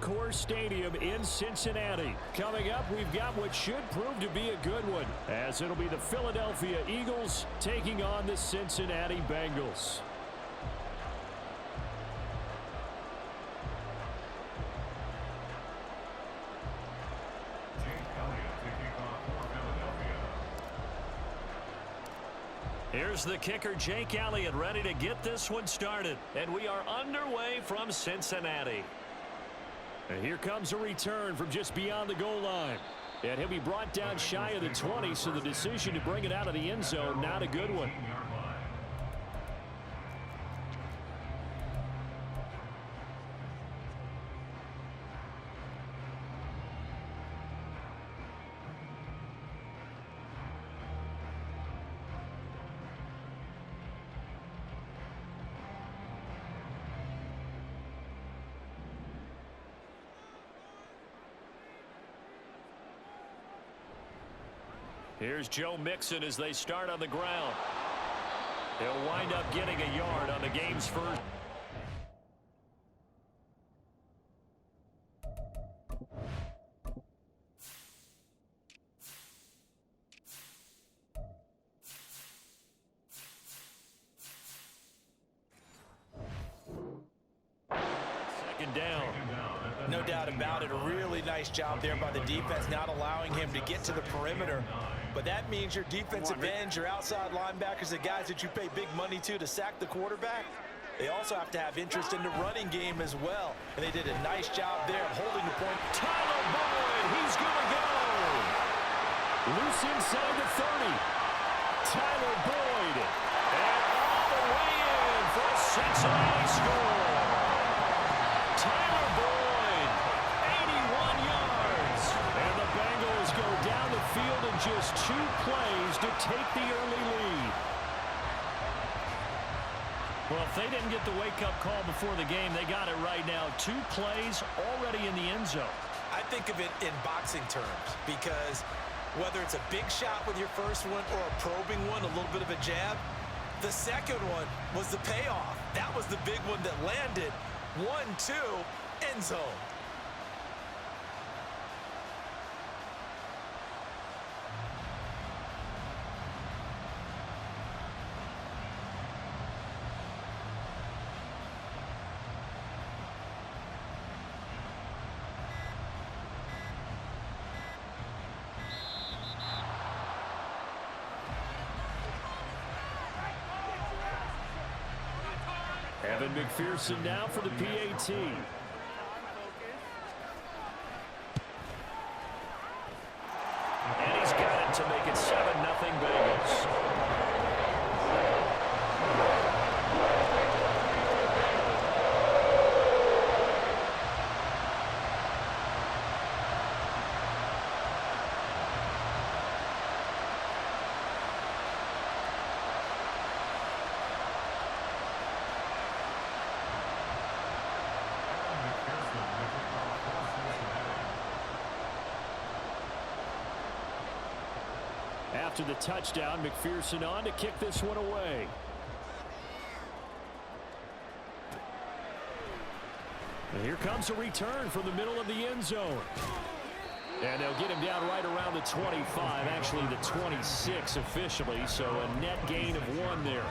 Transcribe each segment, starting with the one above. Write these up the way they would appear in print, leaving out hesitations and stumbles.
Concourse Stadium in Cincinnati. Coming up, we've got what should prove to be a good one, as it'll be the Philadelphia Eagles taking on the Cincinnati Bengals. Here's the kicker, Jake Elliott, ready to get this one started. And we are underway from Cincinnati. And here comes a return from just beyond the goal line. And he'll be brought down shy of the 20, so the decision to bring it out of the end zone, not a good one. Here's Joe Mixon as they start on the ground. He'll wind up getting a yard on the game's first. Second down. No doubt about it. A really nice job there by the defense, not allowing him to get to the perimeter. But that means your defensive ends, your outside linebackers, the guys that you pay big money to sack the quarterback, they also have to have interest in the running game as well. And they did a nice job there of holding the point. Tyler Boyd, he's going to go. Loose inside the 30. Tyler Boyd. And all the way in for a Cincinnati score. Tyler Boyd, 81 yards. And the Bengals go down the field in just 2 plays to take the early lead. Well, if they didn't get the wake-up call before the game, they got it right now. 2 plays already in the end zone. I think of it in boxing terms, because whether it's a big shot with your first one or a probing one, a little bit of a jab, the second one was the payoff. That was the big one that landed. 1-2, end zone. Evan McPherson now for the PAT. And he's got it to make it 7-0 Bengals. After the touchdown, McPherson on to kick this one away. And here comes a return from the middle of the end zone. And they'll get him down right around the 25, actually the 26 officially, so a net gain of 1 there.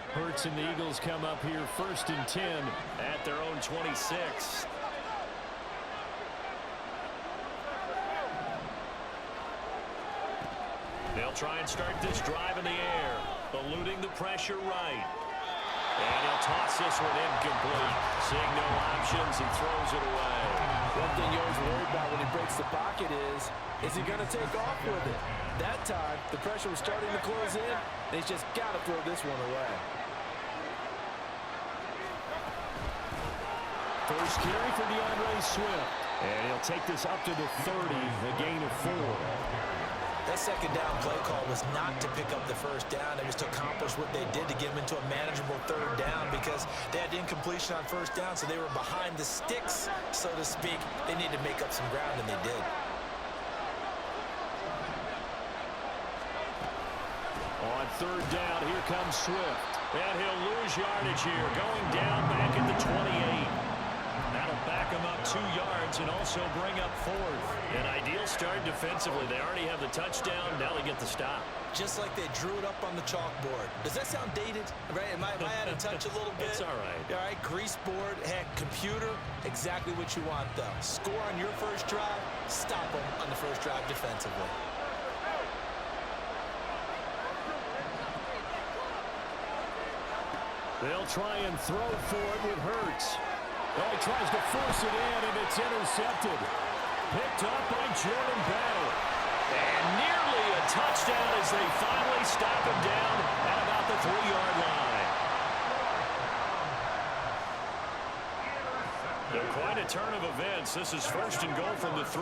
Hurts and the Eagles come up here 1st and 10 at their own 26. They'll try and start this drive in the air, eluding the pressure right. And he'll toss this one incomplete. Seeing no options and throws it away. One thing you always worry about when he breaks the pocket is he going to take off with it? That time, the pressure was starting to close in, and he's just got to throw this one away. First carry for DeAndre Swift. And he'll take this up to the 30, a gain of 4. That second down play call was not to pick up the first down. It was to accomplish what they did to get them into a manageable 3rd down, because they had incompletion on 1st down, so they were behind the sticks, so to speak. They needed to make up some ground, and they did. third down. Here comes Swift. And he'll lose yardage here. Going down back at the 28. That'll back him up 2 yards and also bring up 4th. An ideal start defensively. They already have the touchdown. Now they get the stop. Just like they drew it up on the chalkboard. Does that sound dated? Right? Am I out of touch a little bit? It's all right. All right, grease board, heck, computer, exactly what you want, though. Score on your first drive, stop them on the first drive defensively. They'll try and throw for it with Hurts. Oh, he tries to force it in, and it's intercepted. Picked up by Jordan Battle. And nearly a touchdown as they finally stop him down at about the 3-yard line. Quite a turn of events. This is 1st and goal from the 3.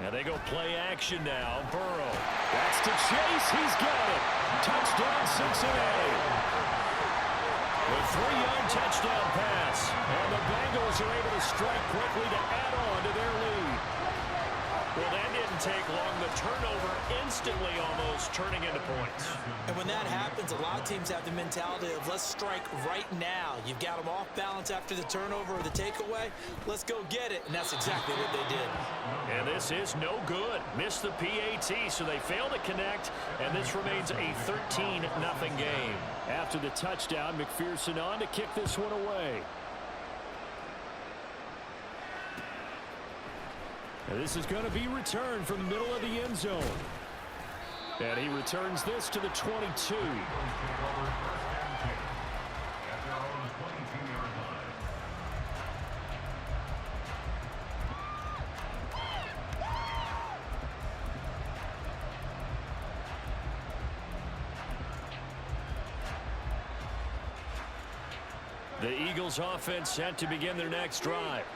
Now they go play action now. Burrow. That's to Chase. He's got it. Touchdown, Cincinnati. The 3-yard touchdown pass. And the Bengals are able to strike quickly to add on to their lead. Well, that didn't take long. The turnover instantly almost turning into points. And when that happens, a lot of teams have the mentality of let's strike right now. You've got them off balance after the turnover or the takeaway. Let's go get it. And that's exactly what they did. And this is no good. Missed the PAT, so they fail to connect. And this remains a 13-0 game. After the touchdown, McPherson on to kick this one away. And this is going to be returned from the middle of the end zone. And he returns this to the 22. The Eagles offense set to begin their next drive.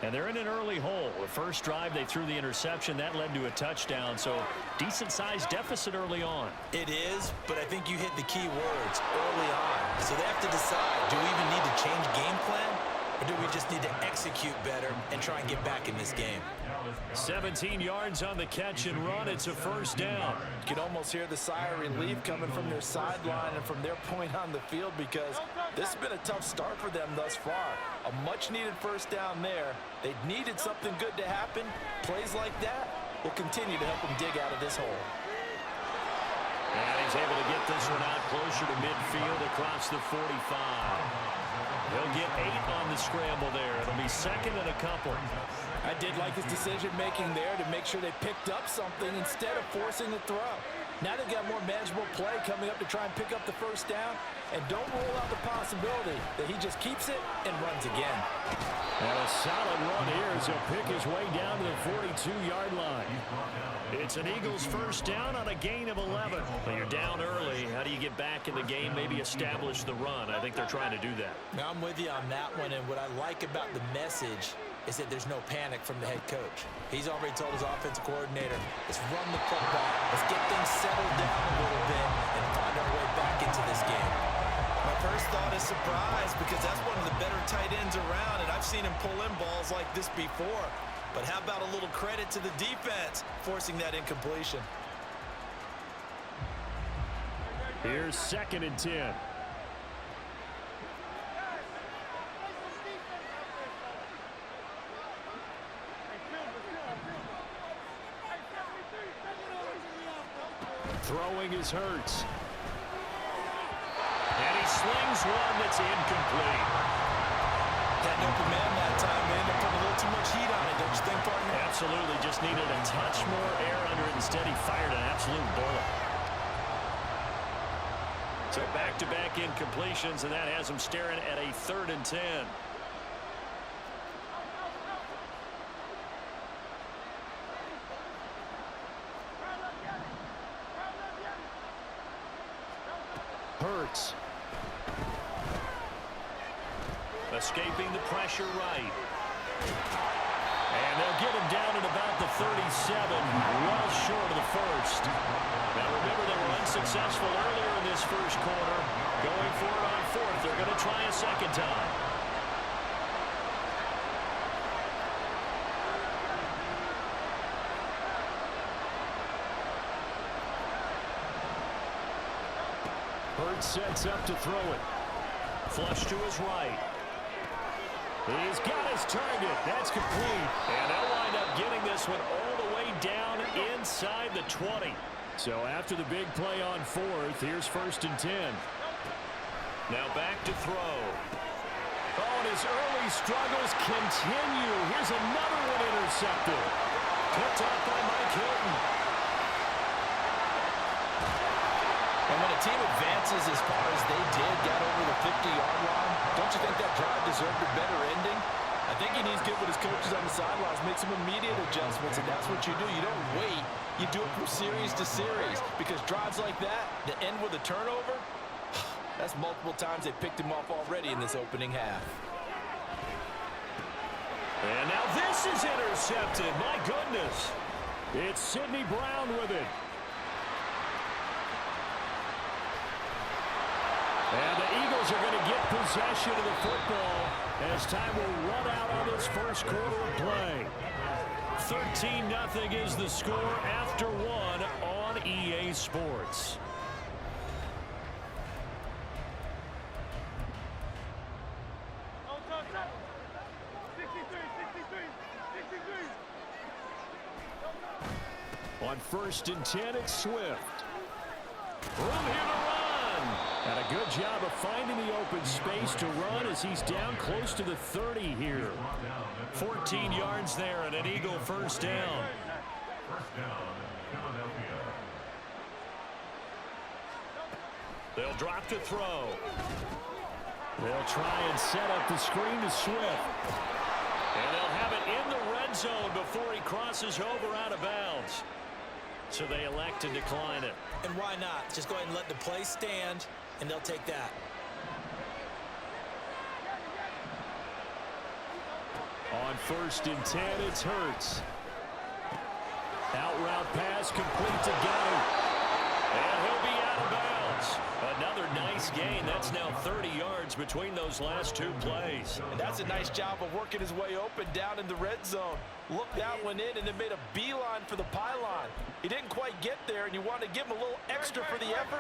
And they're in an early hole. The first drive, they threw the interception. That led to a touchdown, so decent-sized deficit early on. It is, but I think you hit the key words early on. So they have to decide, do we even need to change game plan, or do we just need to execute better and try and get back in this game? 17 yards on the catch and run. It's a first down. You can almost hear the sigh of relief coming from their sideline and from their point on the field because this has been a tough start for them thus far. A much-needed first down there. They needed something good to happen. Plays like that will continue to help them dig out of this hole. And he's able to get this one out closer to midfield across the 45. He'll get 8 on the scramble there. It'll be 2nd and a couple. I did like his decision-making there to make sure they picked up something instead of forcing the throw. Now they've got more manageable play coming up to try and pick up the first down, and don't rule out the possibility that he just keeps it and runs again. And a solid run here as he'll pick his way down to the 42-yard line. It's an Eagles first down on a gain of 11. When you're down early, how do you get back in the game, maybe establish the run? I think they're trying to do that. Now I'm with you on that one, and what I like about the message is that there's no panic from the head coach. He's already told his offensive coordinator, let's run the football, let's get things settled down a little bit and find our way back into this game. My first thought is surprise because that's one of the better tight ends around, and I've seen him pull in balls like this before. But how about a little credit to the defense forcing that incompletion? Here's 2nd and 10. Throwing is Hurts. And he slings one that's incomplete. Got an open man that time. They ended up putting a little too much heat on it, don't you think, partner? Absolutely. Just needed a touch more air under it. Instead, he fired an absolute bullet. So back-to-back incompletions, and that has him staring at a 3rd and 10. Hurts. Escaping the pressure right. And they'll get him down at about the 37, well short of the first. Now remember, they were unsuccessful earlier in this first quarter. Going for it on 4th. They're going to try a second time. Hurts sets up to throw it. Flush to his right. He's got his target. That's complete. And they'll wind up getting this one all the way down inside the 20. So after the big play on fourth, here's 1st and 10. Now back to throw. Oh, and his early struggles continue. Here's another one intercepted. Picked off by Mike Hilton. And when a team advances as far as they did, got over the 50-yard line, don't you think that drive deserved a better ending? I think he needs to get with his coaches on the sidelines, make some immediate adjustments, and that's what you do. You don't wait. You do it from series to series, because drives like that end with a turnover, that's multiple times they picked him off already in this opening half. And now this is intercepted. My goodness. It's Sidney Brown with it. And the Eagles are going to get possession of the football as time will run out on this first quarter of play. 13-0 is the score after one on EA Sports. On 1st and 10, it's Swift. Room here to run. And a good job of finding the open space to run as he's down close to the 30 here. 14 yards there and an Eagle first down. They'll drop to throw. They'll try and set up the screen to Swift. And they'll have it in the red zone before he crosses over out of bounds. So they elect to decline it. And why not? Just go ahead and let the play stand, and they'll take that. On 1st and 10, it's Hurts. Out route pass complete to Gunner. And he'll be out of bounds. Another nice gain. That's now 30 yards between those last two plays. And that's a nice job of working his way open down in the red zone. Looked that one in and then made a beeline for the pylon. He didn't quite get there, and you want to give him a little extra for the effort.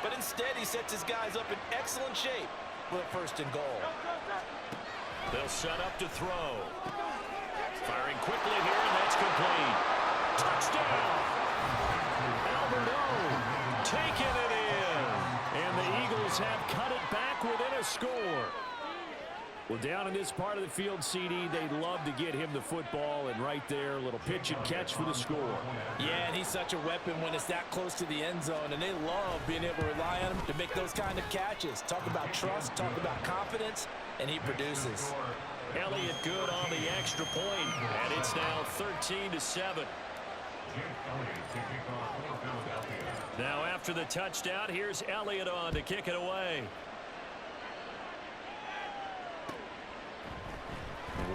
But instead, he sets his guys up in excellent shape with a 1st and goal. They'll set up to throw. Firing quickly here, and that's complete. Touchdown! Alberto taking it in. And the Eagles have cut it back within a score. Well, down in this part of the field, CD, they'd love to get him the football, and right there, a little pitch and catch for the score. Yeah, and he's such a weapon when it's that close to the end zone, and they love being able to rely on him to make those kind of catches. Talk about trust, talk about confidence, and he produces. Elliott good on the extra point, and it's now 13-7. Now after the touchdown, here's Elliott on to kick it away.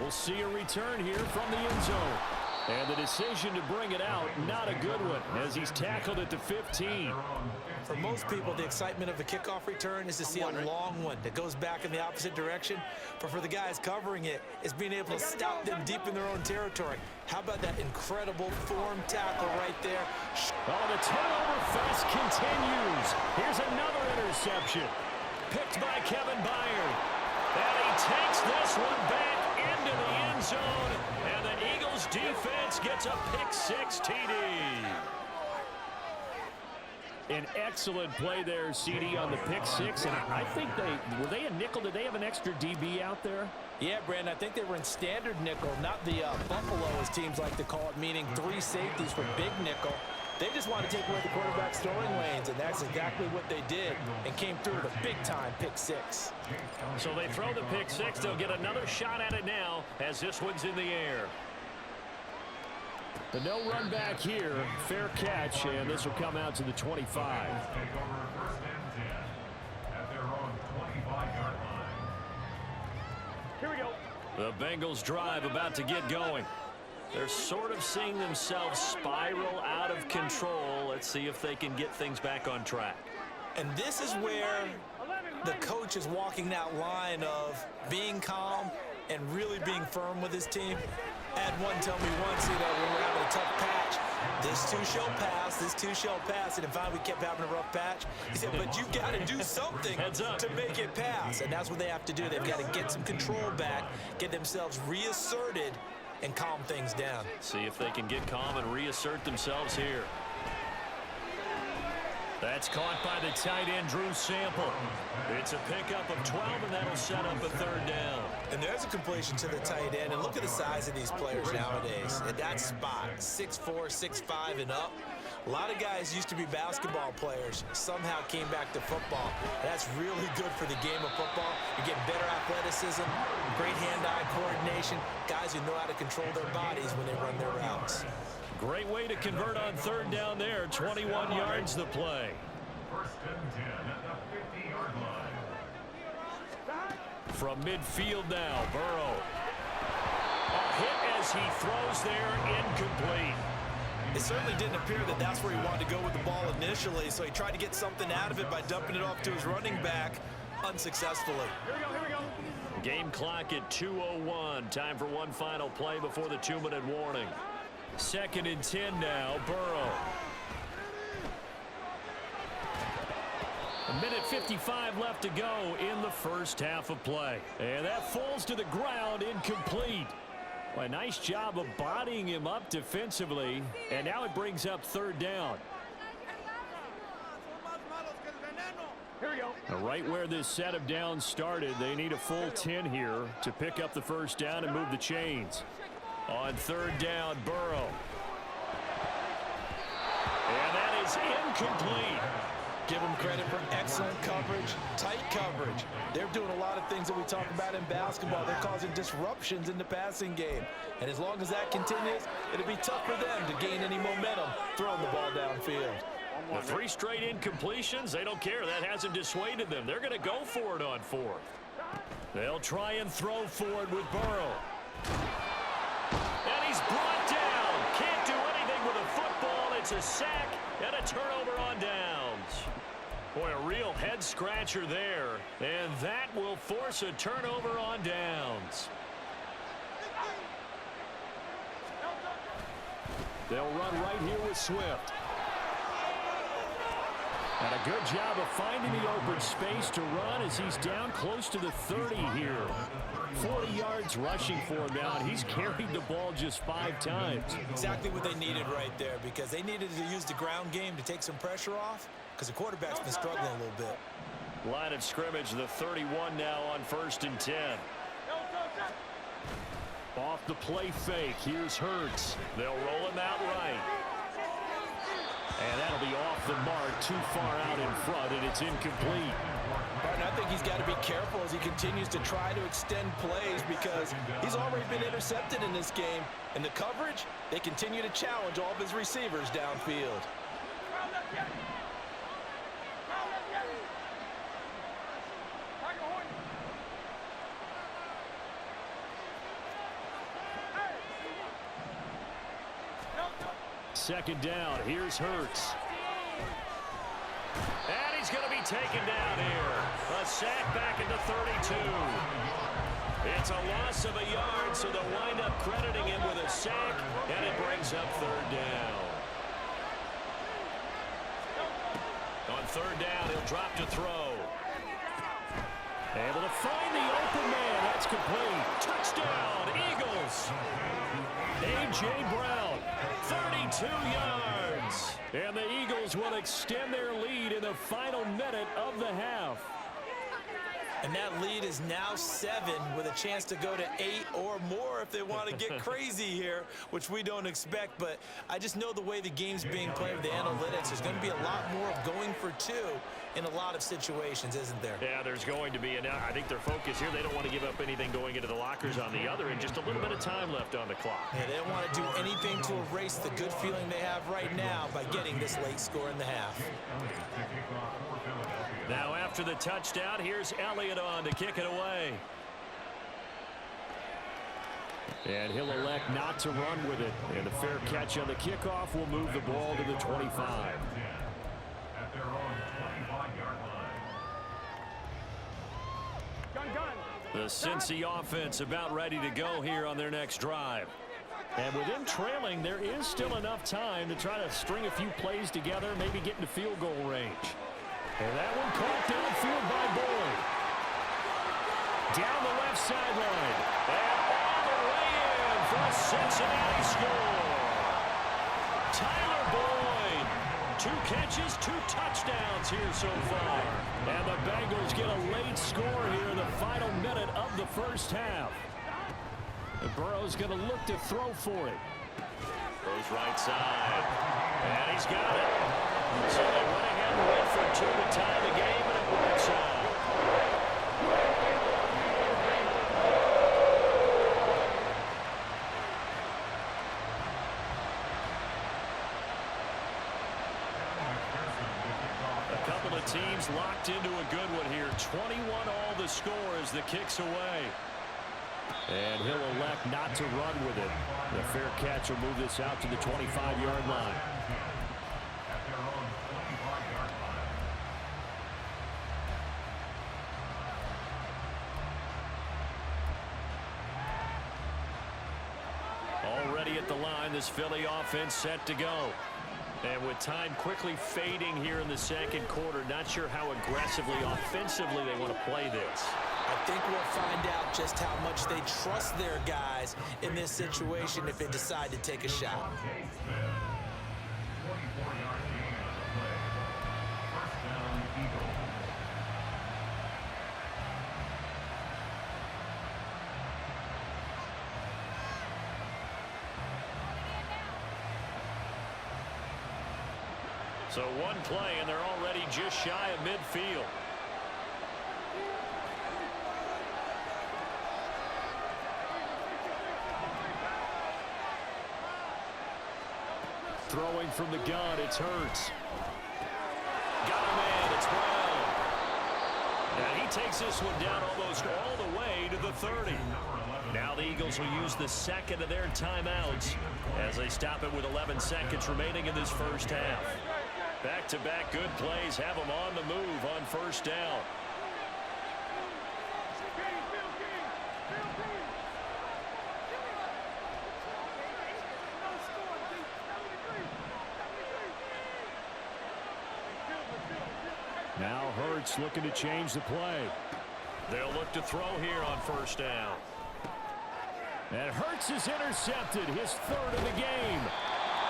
We'll see a return here from the end zone. And the decision to bring it out, not a good one, as he's tackled at the 15. For most people, the excitement of a kickoff return is to see a long one that goes back in the opposite direction. But for the guys covering it, it's being able to stop them deep in their own territory. How about that incredible form tackle right there? Oh, the turnover fest continues. Here's another interception. Picked by Kevin Byard. And he takes this one back into the end zone. And the Eagles defense gets a pick-6 TD. An excellent play there, CD, on the pick-6. And I think were they a nickel? Did they have an extra DB out there? Yeah, Brandon, I think they were in standard nickel, not the Buffalo, as teams like to call it, meaning 3 safeties for big nickel. They just want to take away the quarterback's throwing lanes, and that's exactly what they did, and came through with a big-time pick-6. So they throw the pick-6. They'll get another shot at it now as this one's in the air. The no run back here, fair catch, and this will come out to the 25. Here we go. The Bengals drive about to get going. They're sort of seeing themselves spiral out of control. Let's see if they can get things back on track. And this is where the coach is walking that line of being calm and really being firm with his team. I had one tell me once, when we're having a tough patch, this This too shall pass. This too shall pass. And finally, we kept having a rough patch. He said, but you've got to do something to make it pass. And that's what they have to do. They've got to get some control back, get themselves reasserted, and calm things down. See if they can get calm and reassert themselves here. That's caught by the tight end, Drew Sample. It's a pickup of 12, and that'll set up a third down. And there's a completion to the tight end. And look at the size of these players nowadays. At that spot, 6'4", 6'5", and up. A lot of guys used to be basketball players, somehow came back to football. That's really good for the game of football. You're getting better athleticism, great hand-eye coordination, guys who know how to control their bodies when they run their routes. Great way to convert on third down there. 21 yards the play. First and 10 at the 50-yard line. From midfield now, Burrow. A hit as he throws there, incomplete. It certainly didn't appear that that's where he wanted to go with the ball initially, so he tried to get something out of it by dumping it off to his running back unsuccessfully. Here we go. Game clock at 2:01. Time for one final play before the 2-minute warning. 2nd and 10 now, Burrow. A minute 55 left to go in the first half of play. And that falls to the ground, incomplete. Well, a nice job of bodying him up defensively. And now it brings up third down. Here we go. Now, right where this set of downs started, they need a full 10 here to pick up the first down and move the chains. On third down, Burrow. And that is incomplete. Give them credit for excellent coverage, tight coverage. They're doing a lot of things that we talk about in basketball. They're causing disruptions in the passing game. And as long as that continues, it'll be tough for them to gain any momentum throwing the ball downfield. The 3 straight incompletions, they don't care. That hasn't dissuaded them. They're going to go for it on 4th. They'll try and throw for it with Burrow. And he's brought down. Can't do anything with a football. It's a sack and a turnover on downs. Boy, a real head-scratcher there. And that will force a turnover on downs. They'll run right here with Swift. And a good job of finding the open space to run as he's down close to the 30 here. 40 yards rushing for him now, and he's carried the ball just 5 times. Exactly what they needed right there, because they needed to use the ground game to take some pressure off, because the quarterback's been struggling a little bit. Line of scrimmage, the 31 now on 1st and 10. Off the play fake, here's Hurts. They'll roll him out right. And that'll be off the mark, too far out in front, and it's incomplete. And I think he's got to be careful as he continues to try to extend plays, because he's already been intercepted in this game. And the coverage, they continue to challenge all of his receivers downfield. Second down, here's Hurts. And he's going to be taken down here. A sack back at the 32. It's a loss of a yard, so they'll wind up crediting him with a sack, and it brings up third down. On third down, he'll drop to throw. Able to find the open man. That's complete. Touchdown, Eagles. A.J. Brown, 32 yards. And the Eagles will extend their lead in the final minute of the half. And that lead is now 7 with a chance to go to 8 or more if they want to get crazy here, which we don't expect. But I just know the way the game's being played with the analytics, there's going to be a lot more of going for 2 in a lot of situations, isn't there? Yeah, there's going to be. And I think their focus here, they don't want to give up anything going into the lockers on the other, and just a little bit of time left on the clock. Yeah, they don't want to do anything to erase the good feeling they have right now by getting this late score in the half. Now after the touchdown, here's Elliott on to kick it away. And he'll elect not to run with it. And a fair catch on the kickoff will move the ball to the 25. At their own 25-yard line. The Cincy offense about ready to go here on their next drive. And with them trailing, there is still enough time to try to string a few plays together, maybe get into field goal range. And that one caught downfield by Boyd. Down the left sideline. And all the way in for a Cincinnati score. Tyler Boyd. 2 catches, 2 touchdowns here so far. And the Bengals get a late score here in the final minute of the first half. And Burrow's going to look to throw for it. Throws right side. And he's got it. So they went ahead and went for 2 to tie the game, and it works out. A couple of teams locked into a good one here. 21 all the score as the kick's away. And he'll elect not to run with it. The fair catch will move this out to the 25-yard line. Already at the line, this Philly offense set to go. And with time quickly fading here in the second quarter, not sure how aggressively, offensively they want to play this. I think we'll find out just how much they trust their guys in this situation if they decide to take a shot. So one play, and they're already just shy of midfield. Throwing from the gun, it's Hurts. Got him in, it's Brown. And he takes this one down almost all the way to the 30. Now the Eagles will use the second of their timeouts as they stop it with 11 seconds remaining in this first half. Back-to-back good plays have them on the move on first down. Now Hurts looking to change the play. They'll look to throw here on first down. And Hurts is intercepted, his 3rd of the game.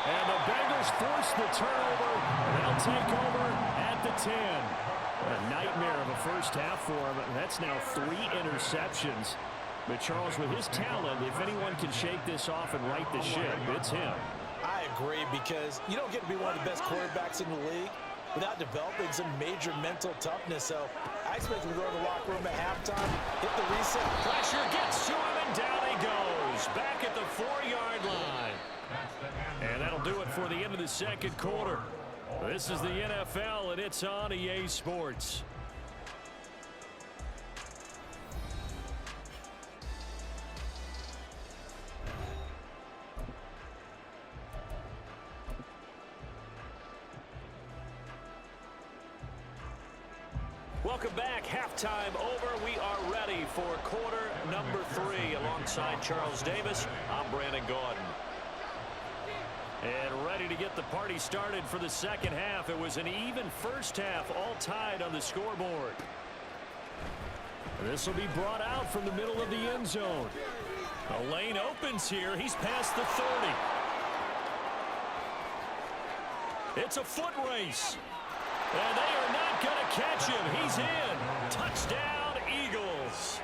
And the Bengals force the turnover. They'll take over at the 10. A nightmare of a first half for him. That's now 3 interceptions. But Charles, with his talent, if anyone can shake this off and right the ship, it's him. I agree, because you don't get to be one of the best quarterbacks in the league without developing some major mental toughness. So I expect him to go to the locker room at halftime, hit the reset. Pressure gets to him, and down he goes. Back at the 4-yard line. And that'll do it for the end of the second quarter. This is the NFL, and it's on EA Sports. Welcome back. Halftime over. We are ready for quarter number 3. Alongside Charles Davis, I'm Brandon Gordon. And ready to get the party started for the second half. It was an even first half, all tied on the scoreboard. This will be brought out from the middle of the end zone. The lane opens here. He's past the 30. It's a foot race. And they are not going to catch him. He's in. Touchdown, Eagles.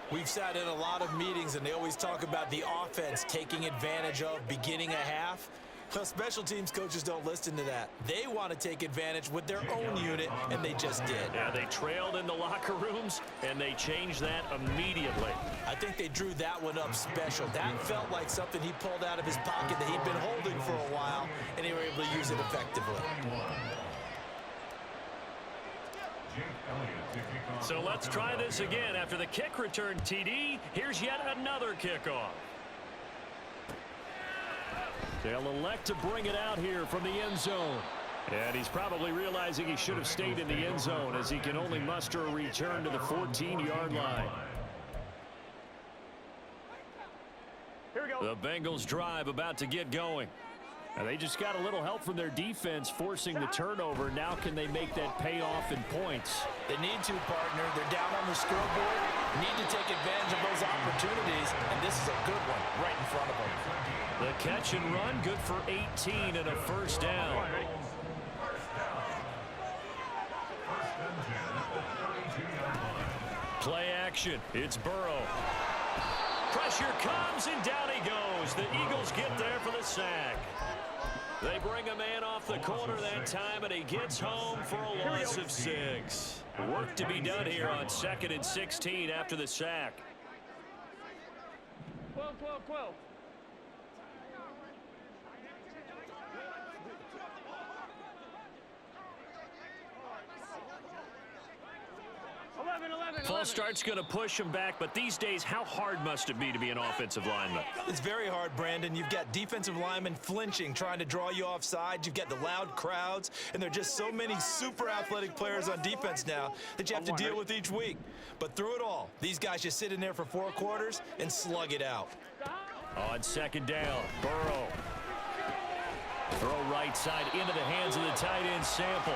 We've sat in a lot of meetings, and they always talk about the offense taking advantage of beginning a half. Well, special teams coaches don't listen to that. They want to take advantage with their own unit, and they just did. Yeah, they trailed in the locker rooms, and they changed that immediately. I think they drew that one up special. That felt like something he pulled out of his pocket that he'd been holding for a while, and they were able to use it effectively. So let's try this again. After the kick return TD, here's yet another kickoff. They'll elect to bring it out here from the end zone. And he's probably realizing he should have stayed in the end zone, as he can only muster a return to the 14-yard line. The Bengals drive about to get going. And they just got a little help from their defense forcing the turnover. Now can they make that pay off in points? They need to, partner. They're down on the scoreboard. Need to take advantage of those opportunities, and this is a good one right in front of them. The catch and run, good for 18 and a first down. Play action. It's Burrow. Pressure comes, and down he goes. The Eagles get there for the sack. They bring a man off the corner that time, and he gets home for a loss of 6. Work to be done here on 2nd and 16 after the sack. 12. 11. False start's going to push him back, but these days, how hard must it be to be an offensive lineman? It's very hard, Brandon. You've got defensive linemen flinching, trying to draw you offside. You've got the loud crowds, and there are just so many super athletic players on defense now that you have to deal with each week. But through it all, these guys just sit in there for 4 quarters and slug it out. On 2nd down, Burrow. Throw right side into the hands of the tight end Sample.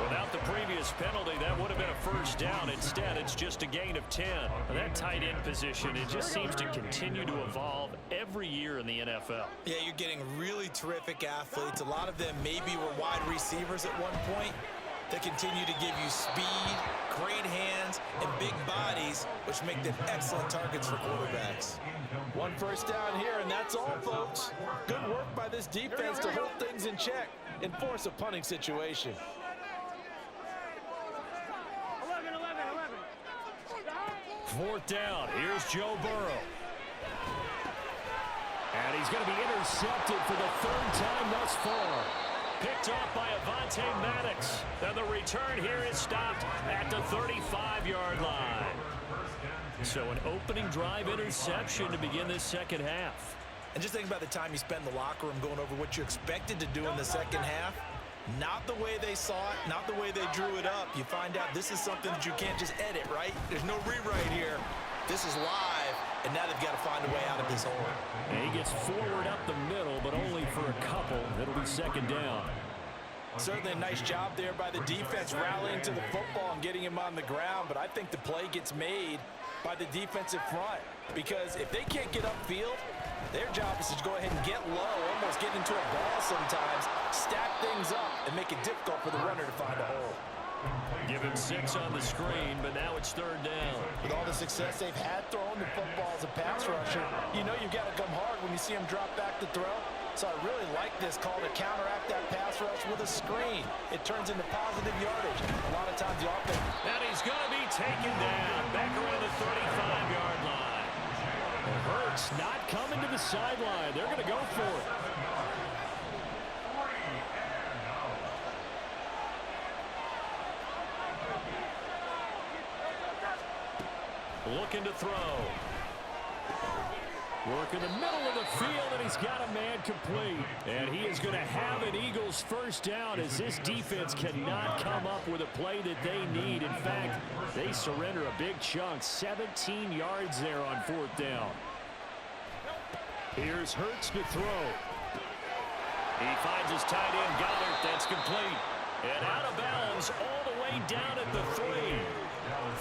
Without the previous penalty, that would have been a first down. Instead, it's just a gain of 10. That tight end position, it just seems to continue to evolve every year in the NFL. Yeah, you're getting really terrific athletes. A lot of them maybe were wide receivers at one point. They continue to give you speed, great hands, and big bodies, which make them excellent targets for quarterbacks. 1 first down here, and that's all, folks. Good work by this defense to hold things in check and force a punting situation. 4th down. Here's Joe Burrow. And he's going to be intercepted for the 3rd time thus far. Picked off by Avonte Maddox. And the return here is stopped at the 35-yard line. So an opening drive interception to begin this second half. And just think about the time you spend in the locker room going over what you expected to do in the second half. Not the way they saw it, not the way they drew it up. You find out this is something that you can't just edit, right? There's no rewrite here. This is live, and now they've got to find a way out of this hole. And he gets forward up the middle, but only for a couple. It'll be 2nd down. Certainly a nice job there by the defense rallying to the football and getting him on the ground, but I think the play gets made by the defensive front because if they can't get upfield, their job is to go ahead and get low, almost get into a ball sometimes, stack things up, and make it difficult for the runner to find a hole. Give him 6 on the screen, but now it's 3rd down. With all the success they've had throwing the football as a pass rusher, you know you've got to come hard when you see him drop back to throw. So I really like this call to counteract that pass rush with a screen. It turns into positive yardage. A lot of times the offense. And he's going to be taken down back around the 35-yard line. Hurts not coming to the sideline. They're going to go for it. Looking to throw. Work in the middle of the field, and he's got a man complete. And he is going to have an Eagles first down as this defense cannot come up with a play that they need. In fact, they surrender a big chunk, 17 yards there on 4th down. Here's Hurts to throw. He finds his tight end, Goddard. That's complete. And out of bounds all the way down at the 3.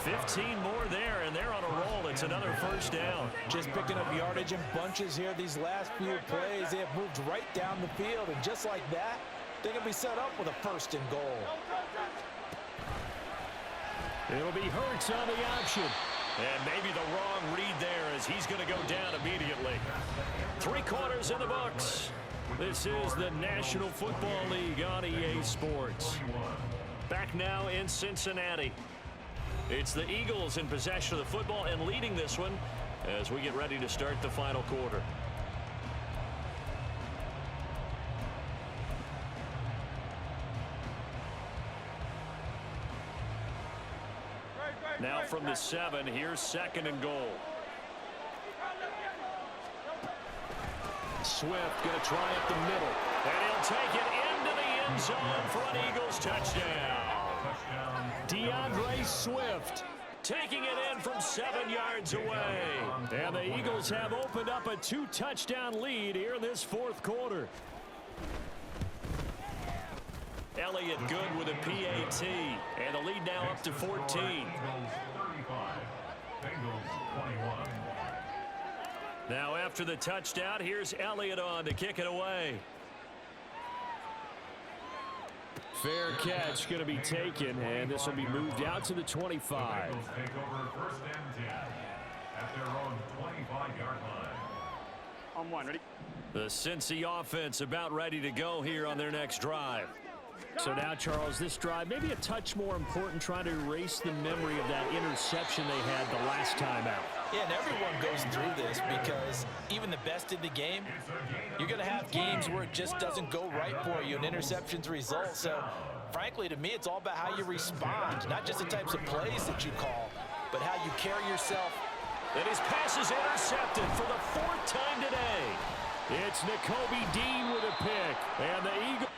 15 more there, and they're on a roll. It's another first down. Just picking up yardage in bunches here. These last few plays, they have moved right down the field, and just like that, they're going to be set up with a 1st and goal. It'll be Hurts on the option. And maybe the wrong read there as he's going to go down immediately. 3 quarters in the books. This is the National Football League on EA Sports. Back now in Cincinnati. It's the Eagles in possession of the football and leading this one as we get ready to start the final quarter. Now from the 7, here's 2nd and goal. Swift going to try up the middle, and he'll take it into the end zone for an Eagles touchdown. DeAndre Swift taking it in from 7 yards away. And the Eagles have opened up a 2-touchdown lead here in this fourth quarter. Elliott good with a PAT. And the lead now up to 14. Bengals 35. Bengals 21. Now after the touchdown, here's Elliott on to kick it away. Fair catch going to be taken, and this will be moved out to the 25. Bengals take over first and 10 at their own 25-yard line. On one, ready? The Cincy offense about ready to go here on their next drive. So now, Charles, this drive maybe a touch more important, trying to erase the memory of that interception they had the last time out. Yeah, and everyone goes through this because even the best in the game, you're going to have games where it just doesn't go right for you, and interceptions result. So, frankly, to me, it's all about how you respond, not just the types of plays that you call, but how you carry yourself. And his pass is intercepted for the 4th time today. It's Nakobe Dean with a pick, and the Eagles